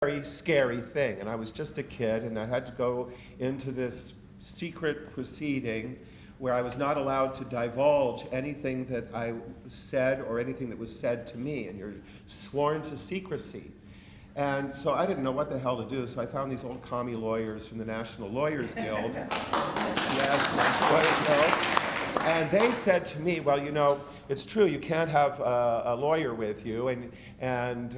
very scary thing, and I was just a kid, and I had to go into this secret proceeding where I was not allowed to divulge anything that I said or anything that was said to me, and you're sworn to secrecy. And so I didn't know what the hell to do, so I found these old commie lawyers from the National Lawyers Guild. Yes, National Lawyers Guild. And they said to me, well, you know, it's true, you can't have a lawyer with you, and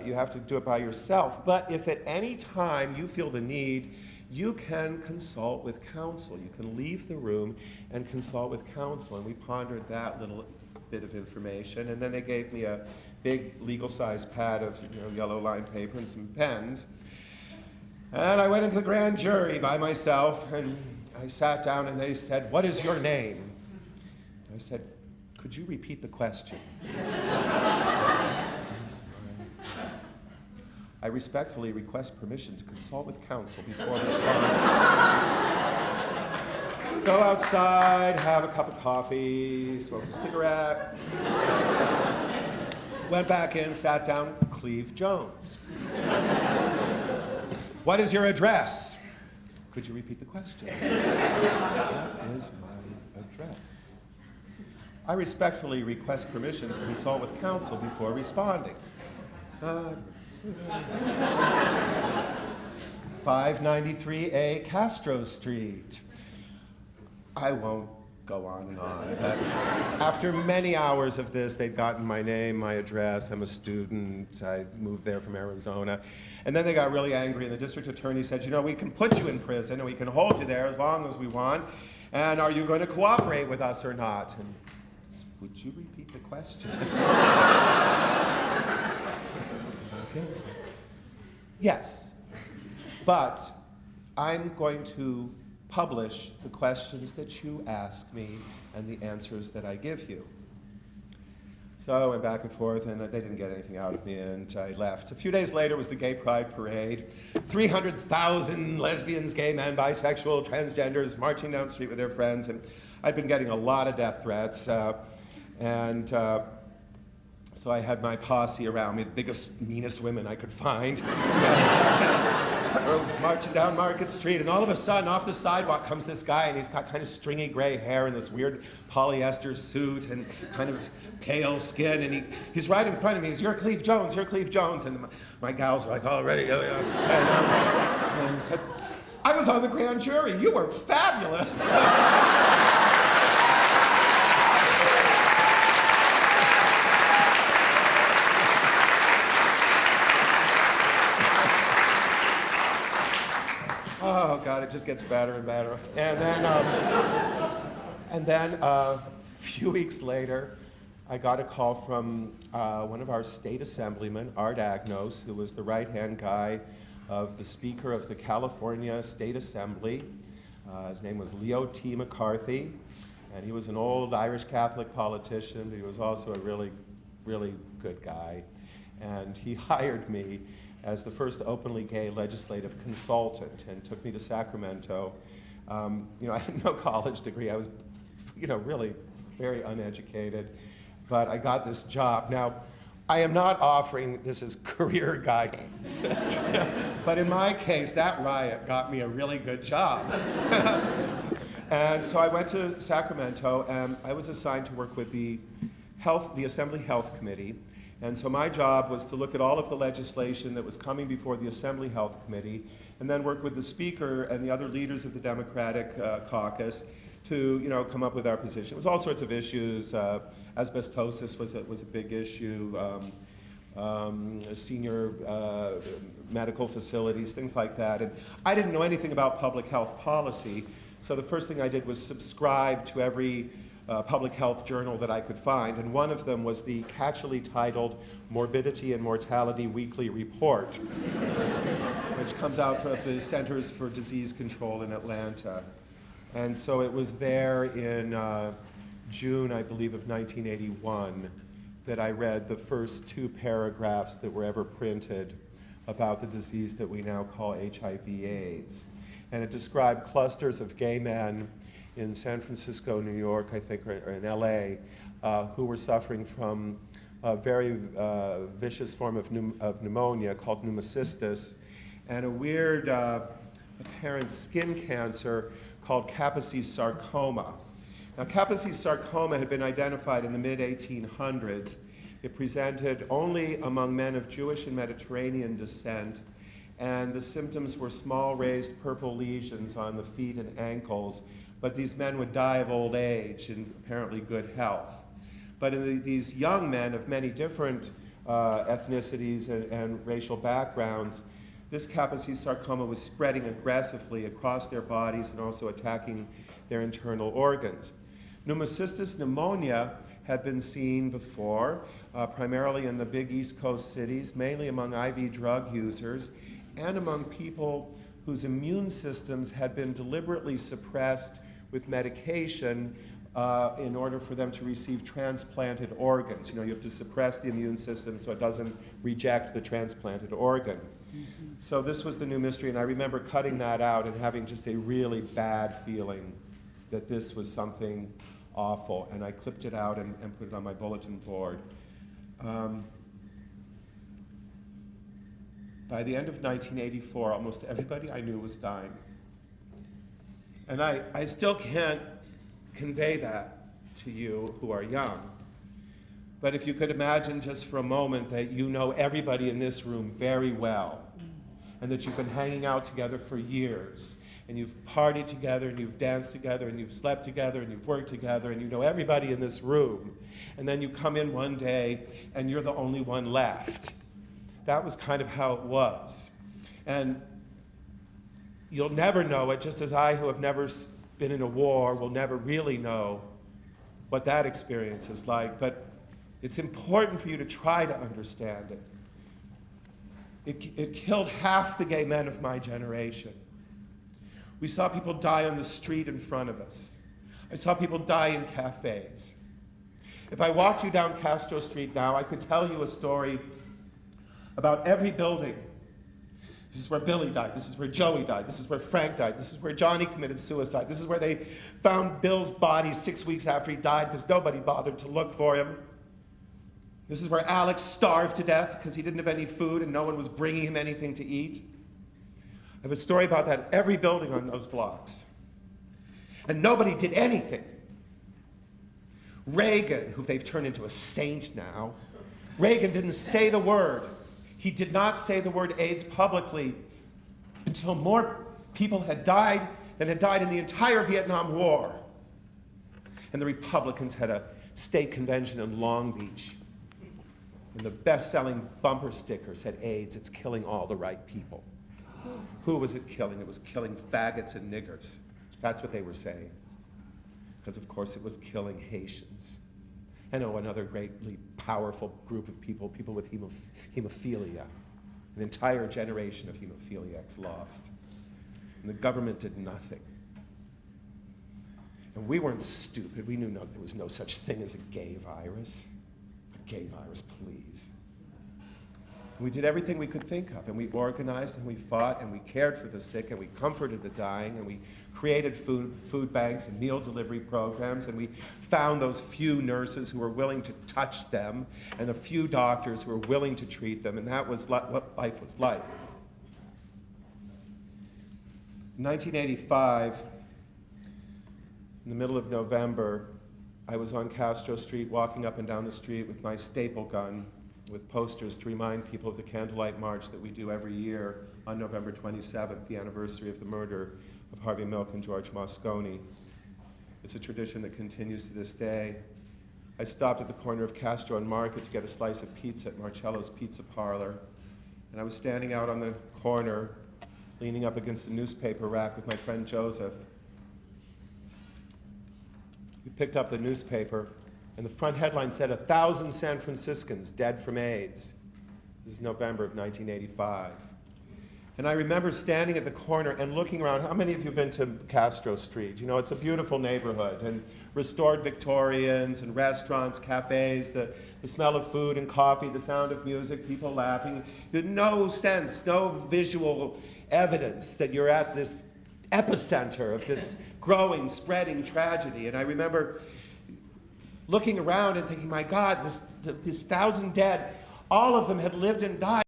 you have to do it by yourself. But if at any time you feel the need, you can consult with counsel. You can leave the room and consult with counsel. And we pondered that little bit of information. And then they gave me a big legal-sized pad of yellow lined paper and some pens. And I went into the grand jury by myself, and I sat down, and they said, "What is your name?" I said, "Could you repeat the question?" I respectfully request permission to consult with counsel before responding. Go outside, have a cup of coffee, smoke a cigarette. Went back in, sat down, Cleve Jones. "What is your address?" "Could you repeat the question?" "That is my address." I respectfully request permission to consult with counsel before responding. 593A Castro Street. I won't go on and on, but after many hours of this, they'd gotten my name, my address, I'm a student, I moved there from Arizona, and then they got really angry, and the district attorney said, "You know, we can put you in prison, and we can hold you there as long as we want, and are you going to cooperate with us or not?" And would you repeat the question? Okay, so, yes, but I'm going to publish the questions that you ask me and the answers that I give you. So I went back and forth, and they didn't get anything out of me, and I left. A few days later was the Gay Pride Parade. 300,000 lesbians, gay men, bisexual, transgenders marching down the street with their friends, and I'd been getting a lot of death threats. So I had my posse around me, the biggest, meanest women I could find. Marching down Market Street, and all of a sudden, off the sidewalk comes this guy, and he's got kind of stringy gray hair and this weird polyester suit and kind of pale skin, and he's right in front of me. He's, "You're Cleve Jones, you're Cleve Jones." And my gals are like, "Already, oh yeah." And he said, "I was on the grand jury. You were fabulous." Oh God, it just gets better and better. And then a few weeks later, I got a call from one of our state assemblymen, Art Agnos, who was the right-hand guy of the Speaker of the California State Assembly. His name was Leo T. McCarthy, and he was an old Irish Catholic politician, but he was also a really, really good guy. And he hired me as the first openly gay legislative consultant, and took me to Sacramento. I had no college degree. I was, really very uneducated, but I got this job. Now, I am not offering this as career guidance, but in my case, that riot got me a really good job. And so I went to Sacramento, and I was assigned to work with the Assembly Health Committee. And so my job was to look at all of the legislation that was coming before the Assembly Health Committee, and then work with the Speaker and the other leaders of the Democratic caucus to, come up with our position. It was all sorts of issues. Asbestosis was a big issue. Senior medical facilities, things like that. And I didn't know anything about public health policy, so the first thing I did was subscribe to every public health journal that I could find, and one of them was the catchily titled Morbidity and Mortality Weekly Report, which comes out from the Centers for Disease Control in Atlanta. And so it was there in June, I believe, of 1981 that I read the first 2 paragraphs that were ever printed about the disease that we now call HIV/AIDS. And it described clusters of gay men in San Francisco, New York, I think, or in LA, who were suffering from a very vicious form of pneumonia called pneumocystis, and a weird apparent skin cancer called Kaposi's sarcoma. Now, Kaposi's sarcoma had been identified in the mid-1800s. It presented only among men of Jewish and Mediterranean descent, and the symptoms were small raised purple lesions on the feet and ankles, but these men would die of old age in apparently good health. But in these young men of many different ethnicities and racial backgrounds, this Kaposi's sarcoma was spreading aggressively across their bodies and also attacking their internal organs. Pneumocystis pneumonia had been seen before, primarily in the big East Coast cities, mainly among IV drug users, and among people whose immune systems had been deliberately suppressed with medication in order for them to receive transplanted organs. You know, you have to suppress the immune system so it doesn't reject the transplanted organ. So this was the new mystery, and I remember cutting that out and having just a really bad feeling that this was something awful, and I clipped it out and put it on my bulletin board. By the end of 1984, almost everybody I knew was dying. And I still can't convey that to you who are young. But if you could imagine just for a moment that you know everybody in this room very well, and that you've been hanging out together for years, and you've partied together, and you've danced together, and you've slept together, and you've worked together, and you know everybody in this room, and then you come in one day, and you're the only one left. That was kind of how it was. And you'll never know it, just as I, who have never been in a war, will never really know what that experience is like, but it's important for you to try to understand it. It killed half the gay men of my generation. We saw people die on the street in front of us. I saw people die in cafes. If I walked you down Castro Street now, I could tell you a story about every building. This is where Billy died. This is where Joey died. This is where Frank died. This is where Johnny committed suicide. This is where they found Bill's body 6 weeks after he died because nobody bothered to look for him. This is where Alex starved to death because he didn't have any food and no one was bringing him anything to eat. I have a story about that every building on those blocks. And nobody did anything. Reagan, who they've turned into a saint now, Reagan didn't say the word. He did not say the word AIDS publicly until more people had died than had died in the entire Vietnam War. And the Republicans had a state convention in Long Beach. And the best-selling bumper sticker said, AIDS, it's killing all the right people. Who was it killing? It was killing faggots and niggers. That's what they were saying. Because, of course, it was killing Haitians. And another greatly powerful group of people, people with hemophilia. An entire generation of hemophiliacs lost. And the government did nothing. And we weren't stupid. We knew there was no such thing as a gay virus. A gay virus, please. And we did everything we could think of, and we organized, and we fought, and we cared for the sick, and we comforted the dying, and we created food banks and meal delivery programs, and we found those few nurses who were willing to touch them, and a few doctors who were willing to treat them, and that was what life was like. In 1985, in the middle of November, I was on Castro Street, walking up and down the street with my staple gun, with posters to remind people of the candlelight march that we do every year on November 27th, the anniversary of the murder of Harvey Milk and George Moscone. It's a tradition that continues to this day. I stopped at the corner of Castro and Market to get a slice of pizza at Marcello's Pizza Parlor, and I was standing out on the corner, leaning up against a newspaper rack with my friend Joseph. We picked up the newspaper, and the front headline said, 1,000 San Franciscans dead from AIDS. This is November of 1985. And I remember standing at the corner and looking around. How many of you have been to Castro Street? You know, it's a beautiful neighborhood, and restored Victorians and restaurants, cafes, the smell of food and coffee, the sound of music, people laughing. You had no sense, no visual evidence that you're at this epicenter of this growing, spreading tragedy. And I remember looking around and thinking, my God, this 1,000 dead, all of them had lived and died